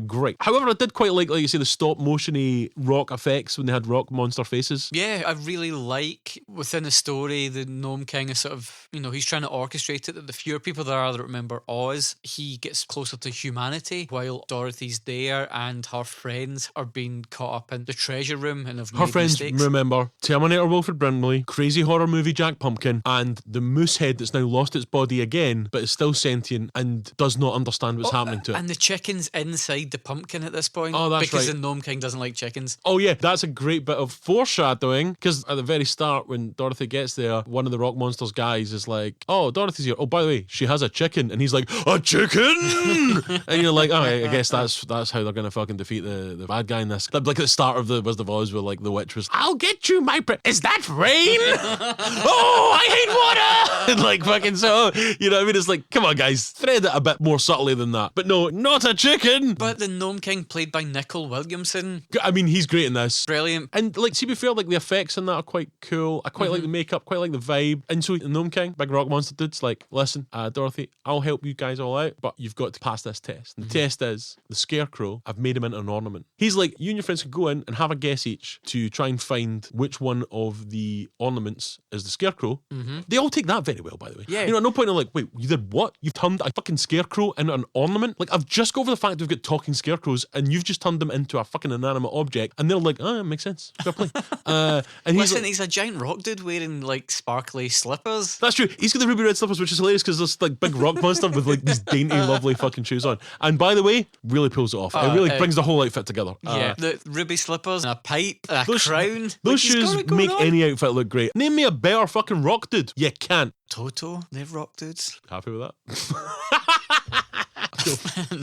Great. However, I did quite like you say, the stop-motion-y rock effects when they had rock monster faces. Yeah, I really like, within the story, the Gnome King is sort of, he's trying to orchestrate it, that the fewer people there are that remember Oz, he gets closer to humanity, while Dorothy's there and her friends are being caught up in the treasure room and have Her made friends mistakes. remember Terminator Wilfred Brimley, crazy horror movie Jack Pumpkin, and the moose head that's now lost its body again, but is still sentient and does not understand what's happening to it. And the chicken's inside the pumpkin at this point. Oh, that's because right. the Gnome King doesn't like chickens. Oh yeah, that's a great bit of foreshadowing, because at the very start when Dorothy gets there, one of the rock monsters guys is like, oh, Dorothy's here. Oh, by the way, she has a chicken. And he's like, a chicken? And you're like, oh, I guess that's how they're going to fucking defeat the bad guy in this. Like at the start of the Wizard of Oz where like the witch was, I'll get you, is that rain? Oh, I hate water! And like fucking so, you know what I mean? It's like, come on guys, thread it a bit more subtly than that. But no, not a chicken! But the Gnome King, played by Nicol Williamson, I mean, he's great in this. brilliant. And like, to be fair, like the effects in that are quite cool. I quite like the makeup, quite like the vibe. And so the Gnome King, big rock monster dude's like, listen, Dorothy, I'll help you guys all out, but you've got to pass this test. And the test is, the Scarecrow, I've made him into an ornament. He's like, you and your friends can go in and have a guess each to try and find which one of the ornaments is the Scarecrow. They all take that very well, by the way. Yeah. At no point they're like, wait, you did what? You've turned a fucking Scarecrow into an ornament? Like, I've just got over the fact we've got talking scarecrows and you've just turned them into a fucking inanimate object. And they're like, oh, it makes sense. Fair play. And Listen, he's a giant rock dude wearing like sparkly slippers. That's true. He's got the ruby red slippers, which is hilarious because there's like big rock monster with like these dainty, lovely fucking shoes on. And by the way, really pulls it off. It really brings the whole outfit together. Yeah, the ruby slippers, and a pipe, and a crown. Those Like, he's got shoes it going make on. any outfit look great. Name me a better fucking rock dude. You can't. Toto, they're rock dudes. Happy with that?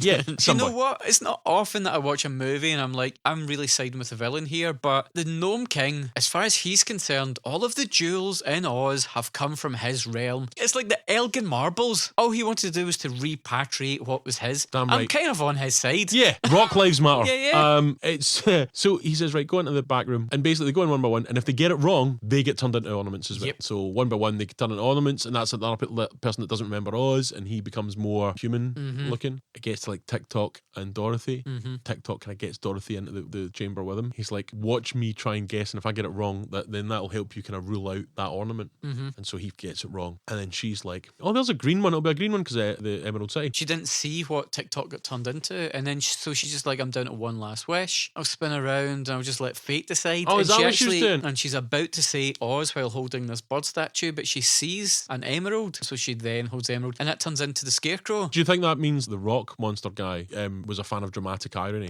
Yeah, Do you some know boy. what? It's not often that I watch a movie and I'm like, I'm really siding with the villain here, but the Gnome King, as far as he's concerned, all of the jewels in Oz have come from his realm. It's like the Elgin marbles. All he wanted to do was to repatriate what was his. Damn I'm right. kind of on his side. Yeah, rock lives matter. Yeah. It's so he says, right, go into the back room, and basically they go in one by one, and if they get it wrong, they get turned into ornaments as well. Yep. So one by one, they get turned into ornaments, and that's another person that doesn't remember Oz, and he becomes more human looking. It gets to like TikTok and Dorothy. TikTok kind of gets Dorothy into the chamber with him. He's like, watch me try and guess, and if I get it wrong, then that'll help you kind of rule out that ornament. And so he gets it wrong, and then she's like, oh, there's a green one. It'll be a green one because the Emerald City. She didn't see what TikTok got turned into, and then so she's just like, I'm down to one last wish. I'll spin around and I'll just let fate decide. Oh, is and that what she was doing? And she's about to say Oz while holding this bird statue, but she sees an emerald, so she then holds the emerald, and that turns into the Scarecrow. Do you think that means the rock monster guy was a fan of dramatic irony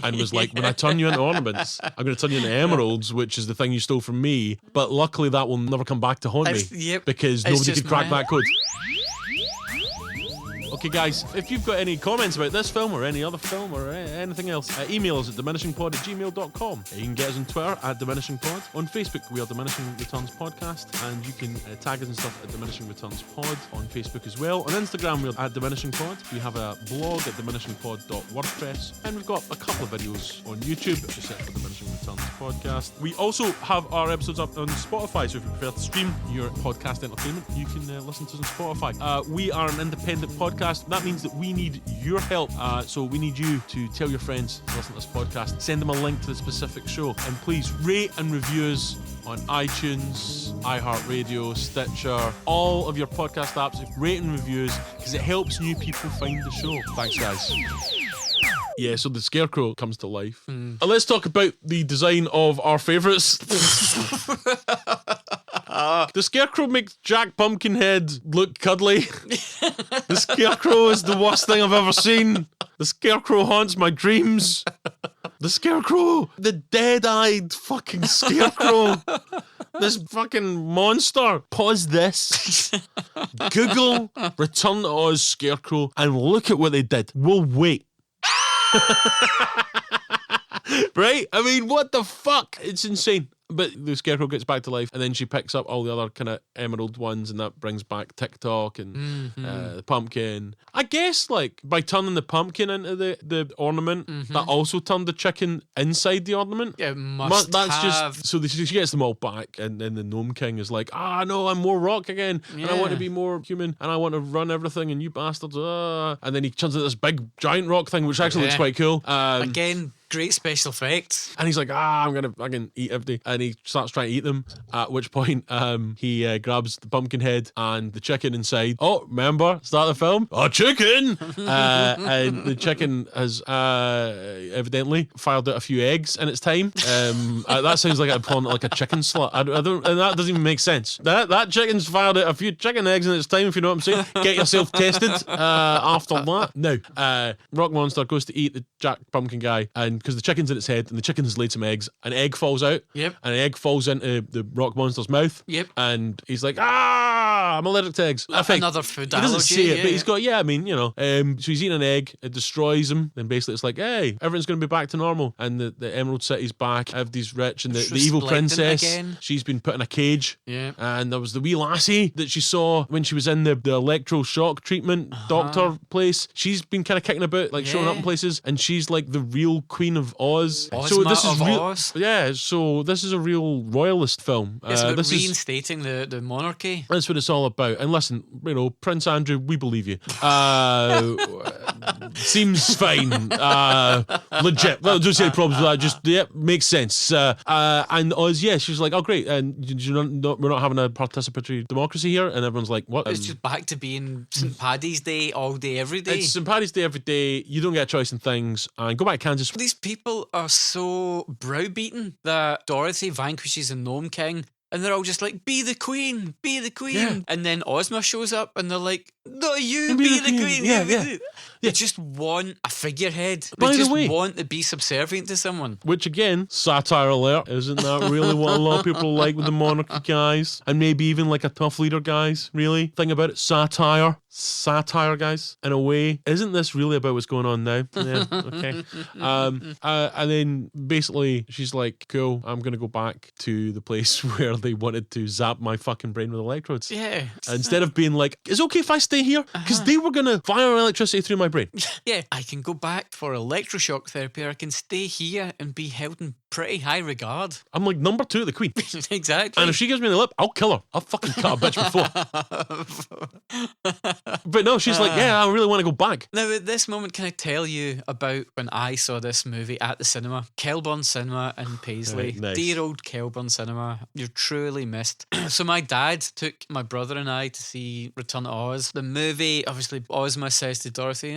and was like, when I turn you into ornaments, I'm going to turn you into emeralds, which is the thing you stole from me, but luckily that will never come back to haunt me Yep. because It's nobody just could crack mine. that code. Okay, guys, if you've got any comments about this film or any other film or anything else, email us at diminishingpod@gmail.com. You can get us on Twitter at diminishingpod. On Facebook, we are Diminishing Returns Podcast, and you can tag us and stuff at Diminishing Returns Pod on Facebook as well. On Instagram, we're at Diminishing Pod. We have a blog at diminishingpod.wordpress, and we've got a couple of videos on YouTube. Just search for Diminishing Returns Podcast. We also have our episodes up on Spotify, so if you prefer to stream your podcast entertainment, you can listen to us on Spotify. We are an independent podcast. That means that we need your help. So we need you to tell your friends to listen to this podcast. Send them a link to the specific show, and please rate and review us on iTunes, iHeartRadio, Stitcher, all of your podcast apps. Rate and reviews, because it helps new people find the show. Thanks, guys. Yeah, so the Scarecrow comes to life. Let's talk about the design of our favourites. The Scarecrow makes Jack Pumpkinhead look cuddly. The Scarecrow is the worst thing I've ever seen. The Scarecrow haunts my dreams. The Scarecrow, the dead-eyed fucking Scarecrow. This fucking monster. Pause this. Google Return to Oz Scarecrow and look at what they did. We'll wait. Right? I mean, what the fuck? It's insane. But the Scarecrow gets back to life, and then she picks up all the other kind of emerald ones, and that brings back TikTok and the pumpkin. I guess, like, by turning the pumpkin into the ornament, that also turned the chicken inside the ornament. Yeah, must That's have. just so she gets them all back, and then the Gnome King is like, no, I'm more rock again, and I want to be more human, and I want to run everything, and you bastards, and then he turns into this big giant rock thing, which actually looks quite cool. Again, great special effects. And he's like, I can eat everything. And he starts trying to eat them, at which point he grabs the pumpkin head and the chicken inside. Oh, remember, start the film? A chicken! And the chicken has evidently fired out a few eggs in its time. That sounds like a chicken slut. I don't, and that doesn't even make sense. That chicken's fired out a few chicken eggs in its time, if you know what I'm saying. Get yourself tested after that. Now, Rock Monster goes to eat the Jack Pumpkin guy, and because the chicken's in its head, and the chicken has laid some eggs, an egg falls out. Yep. And an egg falls into the Rock Monster's mouth. Yep. And he's like, I'm allergic to eggs. I think another food he doesn't allergy, say it, yeah, but he's got, so he's eating an egg, it destroys him, then basically it's like, hey, everything's going to be back to normal, and the Emerald City's back, everybody's rich, and the evil princess, again. She's been put in a cage. Yeah. And there was the wee lassie that she saw when she was in the electroshock treatment doctor place. She's been kind of kicking about, like showing up in places, and she's like the real Queen of Oz. So this is Oz. Yeah, so this is a real royalist film. It's about this reinstating the monarchy. That's what it's all about. And listen, Prince Andrew, we believe you. Seems fine. Legit. Well, don't say problems with that. Just, makes sense. And Oz, she's like, oh, great. And we're not having a participatory democracy here. And everyone's like, what? It's just back to being St. Paddy's Day all day, every day. It's St. Paddy's Day every day. You don't get a choice in things. And go back to Kansas. These people are so browbeaten that Dorothy vanquishes the Gnome King, and they're all just like, be the queen, be the queen. Yeah. And then Ozma shows up, and they're like, no, you be the queen. Yeah. They just want a figurehead. By They the just way, want to be subservient to someone. Which again, satire alert. Isn't that really what a lot of people like with the monarchy guys? And maybe even like a tough leader guys, really? Think about it, satire, guys, in a way. Isn't this really about what's going on now? Yeah, okay. And then basically she's like, cool, I'm going to go back to the place where they wanted to zap my fucking brain with electrodes. Yeah. Instead of being like, is it okay if I stay here? Because they were going to fire electricity through my brain. Yeah, I can go back for electroshock therapy, or I can stay here and be held in pretty high regard. I'm like number 2 of the queen. Exactly. And if she gives me the lip, I'll kill her. I'll fucking cut a bitch before. But no, she's like, I really want to go back. Now, at this moment, can I tell you about when I saw this movie at the cinema? Kelburn Cinema in Paisley. Right, nice. Dear old Kelburn Cinema. You're truly missed. So my dad took my brother and I to see Return to Oz. The movie, obviously, Ozma says to Dorothy,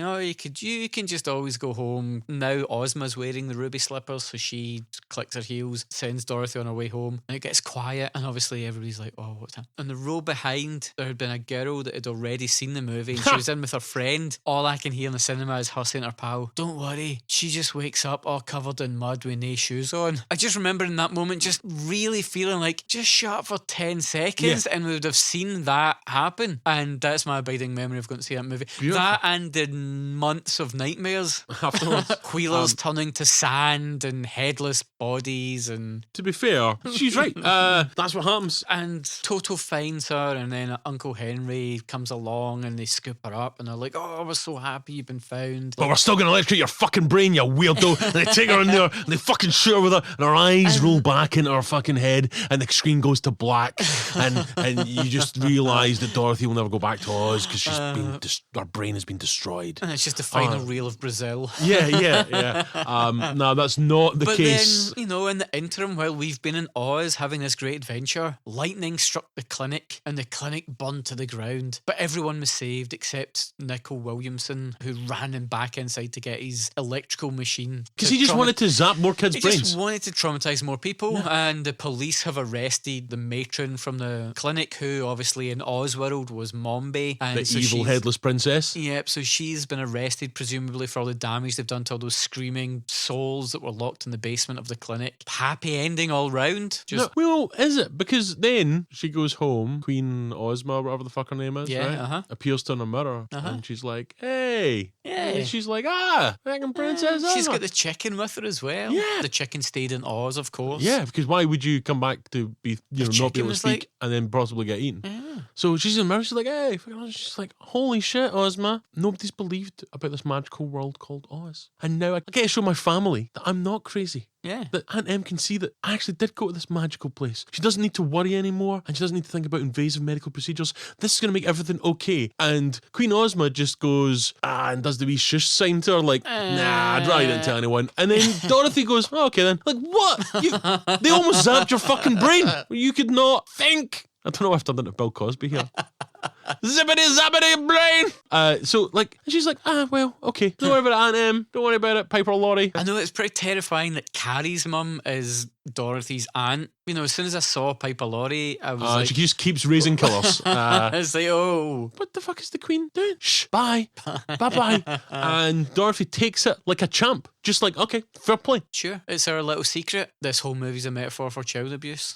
you can just always go home. Now Ozma's wearing the ruby slippers, so she clicks her heels, sends Dorothy on her way home, and it gets quiet, and obviously everybody's like, oh, what's that? On the row behind, there had been a girl that had already seen the movie, and she was in with her friend. All I can hear in the cinema is her saying to her pal, don't worry, she just wakes up all covered in mud with no shoes on. I just remember in that moment just really feeling like, just shut up for 10 seconds and we would have seen that happen. And that's my big fading memory of going to see that movie. Beautiful. That and the months of nightmares. Afterwards. Wheelers turning to sand and headless bodies and... To be fair, she's right. That's what happens. And Toto finds her, and then Uncle Henry comes along and they scoop her up and they're like, oh, we're so happy you've been found. But we're still going to electrocute your fucking brain, you weirdo. And they take her in there and they fucking shoot her with her, and her eyes roll back into her fucking head, and the screen goes to black, and you just realise that Dorothy will never go back to Oz because she's been her brain has been destroyed. And it's just the final reel of Brazil. Yeah. No, that's not the case. But then, you know, in the interim, while we've been in Oz having this great adventure, lightning struck the clinic and the clinic burned to the ground. But everyone was saved except Nicol Williamson, who ran him back inside to get his electrical machine. Because he just wanted to zap more kids' brains. He just wanted to traumatise more people. And the police have arrested the matron from the clinic, who obviously in Ozworld was Mombi. And The so evil headless princess. Yep, so she's been arrested, presumably for all the damage they've done to all those screaming souls that were locked in the basement of the clinic. Happy ending all round. No, well, is it? Because then she goes home, Queen Ozma, whatever the fuck her name is, right? Appears to her in a mirror, and she's like, hey. And she's like, fucking Princess Ozma. She's got the chicken with her as well. Yeah. The chicken stayed in Oz, of course. Yeah, because why would you come back to be, not be able to speak and then possibly get eaten? Yeah. So she's in the mirror, she's like, hey. She's like, holy shit, Ozma. Nobody's believed about this magical world called Oz. And now I get to show my family that I'm not crazy. Yeah. That Aunt Em can see that I actually did go to this magical place. She doesn't need to worry anymore, and she doesn't need to think about invasive medical procedures. This is going to make everything okay. And Queen Ozma just goes, and does the wee shush sign to her, like, nah, I'd rather didn't tell anyone. And then Dorothy goes, okay then. Like, what? They almost zapped your fucking brain. You could not think. I don't know if I've turned into Bill Cosby here. Zippity zappity brain. So like, she's like, well, okay. Don't worry about it, Aunt Em. Don't worry about it, Piper Laurie. I know it's pretty terrifying that Carrie's mum is Dorothy's aunt. You know, as soon as I saw Piper Laurie, I was like, she just keeps raising colours. I was like, oh, what the fuck is the Queen doing? Shh, bye, bye. And Dorothy takes it like a champ. Just like, okay, fair play. Sure, it's our little secret. This whole movie's a metaphor for child abuse.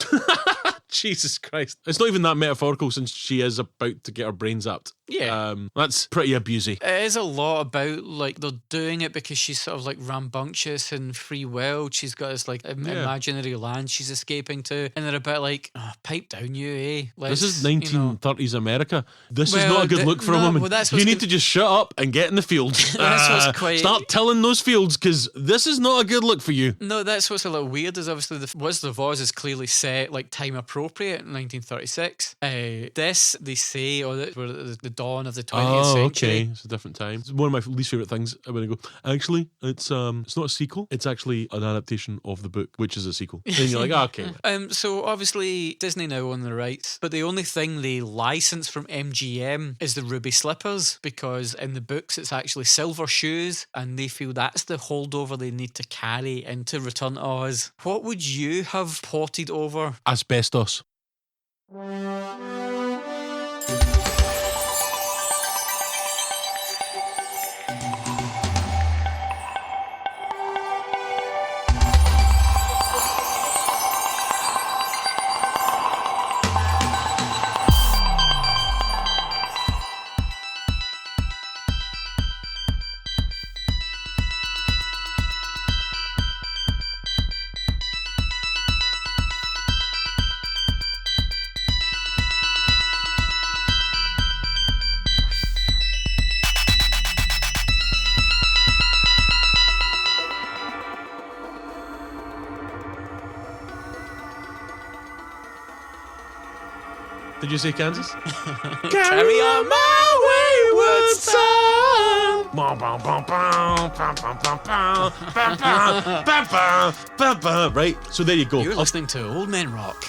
Jesus Christ. It's not even that metaphorical since she is about to get her brains zapped. Yeah. That's pretty abusey. It is a lot about, like, they're doing it because she's sort of, like, rambunctious and free willed. She's got this, like, imaginary land she's escaping to. And they're a bit like, pipe down you, eh? This is 1930s America. This is not a good look for a woman. You need to just shut up and get in the field. Start tilling those fields, because this is not a good look for you. No, that's what's a little weird, is obviously the Wizard of Oz is clearly set, like, time appropriate in 1936. This, they say, the dawn of the 20th century. Okay, it's a different time. It's one of my least favourite things when I go, actually, it's not a sequel, it's actually an adaptation of the book, which is a sequel. And you're like, okay. So obviously Disney now own the rights, but the only thing they license from MGM is the ruby slippers, because in the books it's actually silver shoes, and they feel that's the holdover they need to carry into Return to Oz. What would you have ported over? Asbestos. Did you say Kansas? Carry on my wayward son. Right, so there you go. You're listening to Old Men Rock.